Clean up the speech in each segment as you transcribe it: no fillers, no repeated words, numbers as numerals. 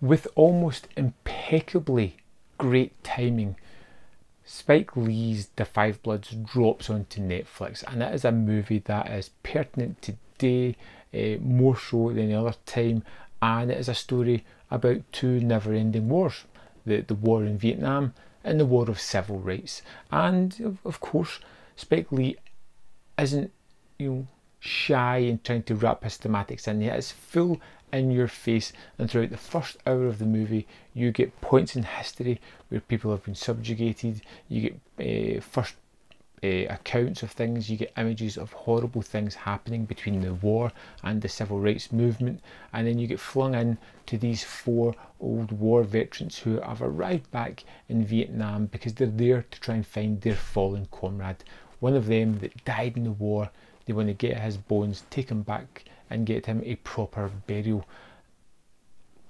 With almost impeccably great timing, Spike Lee's The Five Bloods drops onto Netflix, and it is a movie that is pertinent today, more so than any other time, and it is a story about two never-ending wars, the war in Vietnam and the war of civil rights. And of course, Spike Lee isn't, shy in trying to wrap his thematics in. It is full in your face, and throughout the first hour of the movie, you get points in history where people have been subjugated. You get first accounts of things. You get images of horrible things happening between the war and the civil rights movement, and then you get flung in to these four old war veterans who have arrived back in Vietnam because they're there to try and find their fallen comrade. One of them that died in the war. They want to get his bones, take him back and get him a proper burial.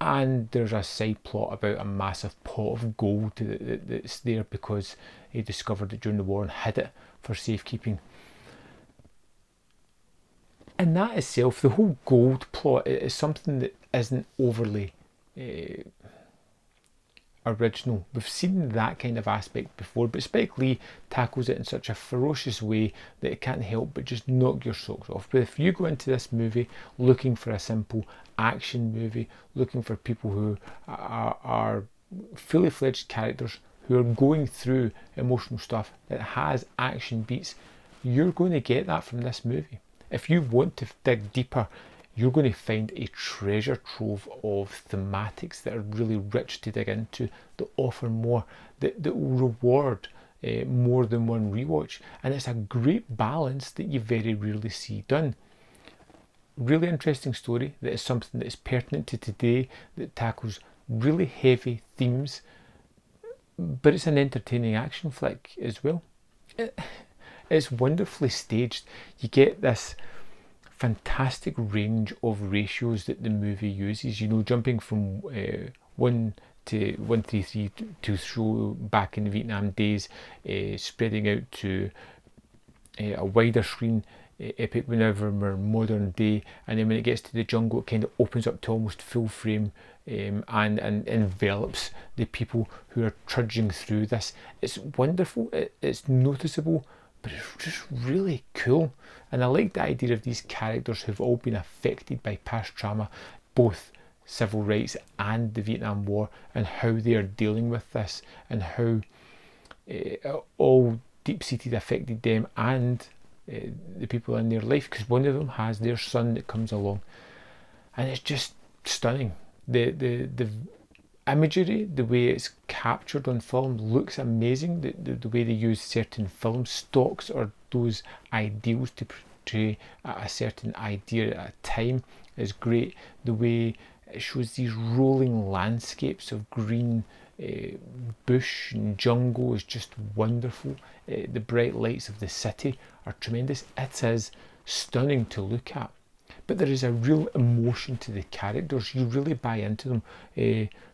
And there's a side plot about a massive pot of gold that's there because he discovered it during the war and hid it for safekeeping. And that itself, the whole gold plot, is something that isn't overly original. We've seen that kind of aspect before, but Spike Lee tackles it in such a ferocious way that it can't help but just knock your socks off. But if you go into this movie looking for a simple action movie, looking for people who are fully fledged characters who are going through emotional stuff that has action beats, you're going to get that from this movie. If you want to dig deeper, you're going to find a treasure trove of thematics that are really rich to dig into, that offer more, that will reward more than one rewatch. And it's a great balance that you very rarely see done. Really interesting story that is something that is pertinent to today, that tackles really heavy themes, but it's an entertaining action flick as well. It's wonderfully staged. You get this fantastic range of ratios that the movie uses, jumping from 1 to 133 to show back in the Vietnam days, spreading out to a wider screen epic whenever we're modern day, and then when it gets to the jungle it kind of opens up to almost full frame, and envelops the people who are trudging through this. It's wonderful, it's noticeable, but it's just really cool. And I like the idea of these characters who've all been affected by past trauma, both civil rights and the Vietnam War, and how they are dealing with this, and how all deep-seated affected them and the people in their life, because one of them has their son that comes along, and it's just stunning. The imagery, the way it's captured on film, looks amazing. The way they use certain film stocks or those ideals to portray a certain idea at a time is great. The way it shows these rolling landscapes of green bush and jungle is just wonderful. The bright lights of the city are tremendous. It is stunning to look at. But there is a real emotion to the characters. You really buy into them.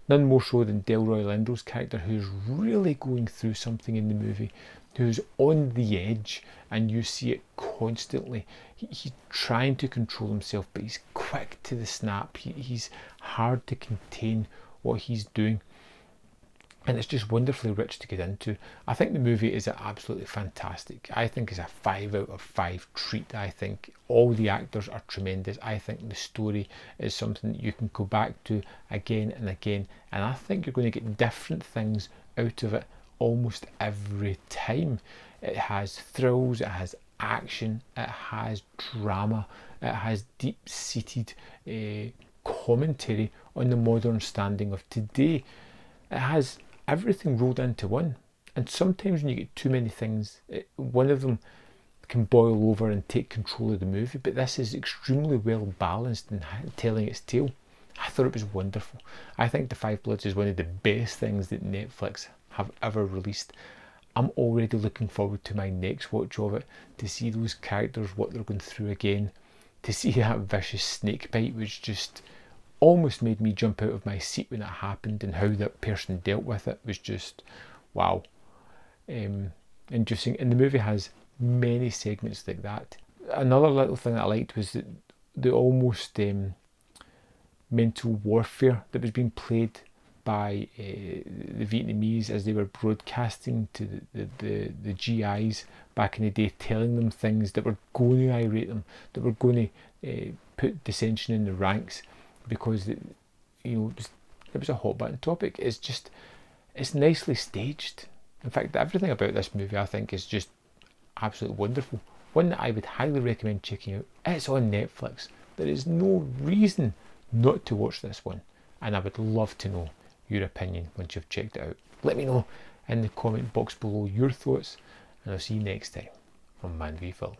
None more so than Delroy Lindo's character, who's really going through something in the movie, who's on the edge, and you see it constantly. He's trying to control himself, but he's quick to the snap. He's hard to contain what he's doing. And it's just wonderfully rich to get into. I think the movie is absolutely fantastic. I think it's a 5 out of 5 treat. I think all the actors are tremendous. I think the story is something that you can go back to again and again. And I think you're going to get different things out of it almost every time. It has thrills, it has action, it has drama, it has deep-seated commentary on the modern standing of today. It has everything rolled into one, and sometimes when you get too many things, one of them can boil over and take control of the movie, but this is extremely well balanced in telling its tale. I thought it was wonderful. I think The Five Bloods is one of the best things that Netflix have ever released. I'm already looking forward to my next watch of it, to see those characters, what they're going through again, to see that vicious snake bite, which just almost made me jump out of my seat when it happened, and how that person dealt with it was just wow, inducing. And the movie has many segments like that. Another little thing that I liked was that the almost mental warfare that was being played by the Vietnamese as they were broadcasting to the GIs back in the day, telling them things that were going to irate them, that were going to put dissension in the ranks, because it was a hot button topic. It's nicely staged. In fact, everything about this movie I think is just absolutely wonderful. One that I would highly recommend checking out. It's on Netflix. There is no reason not to watch this one, and I would love to know your opinion once you've checked it out. Let me know in the comment box below your thoughts, and I'll see you next time on Man v Film.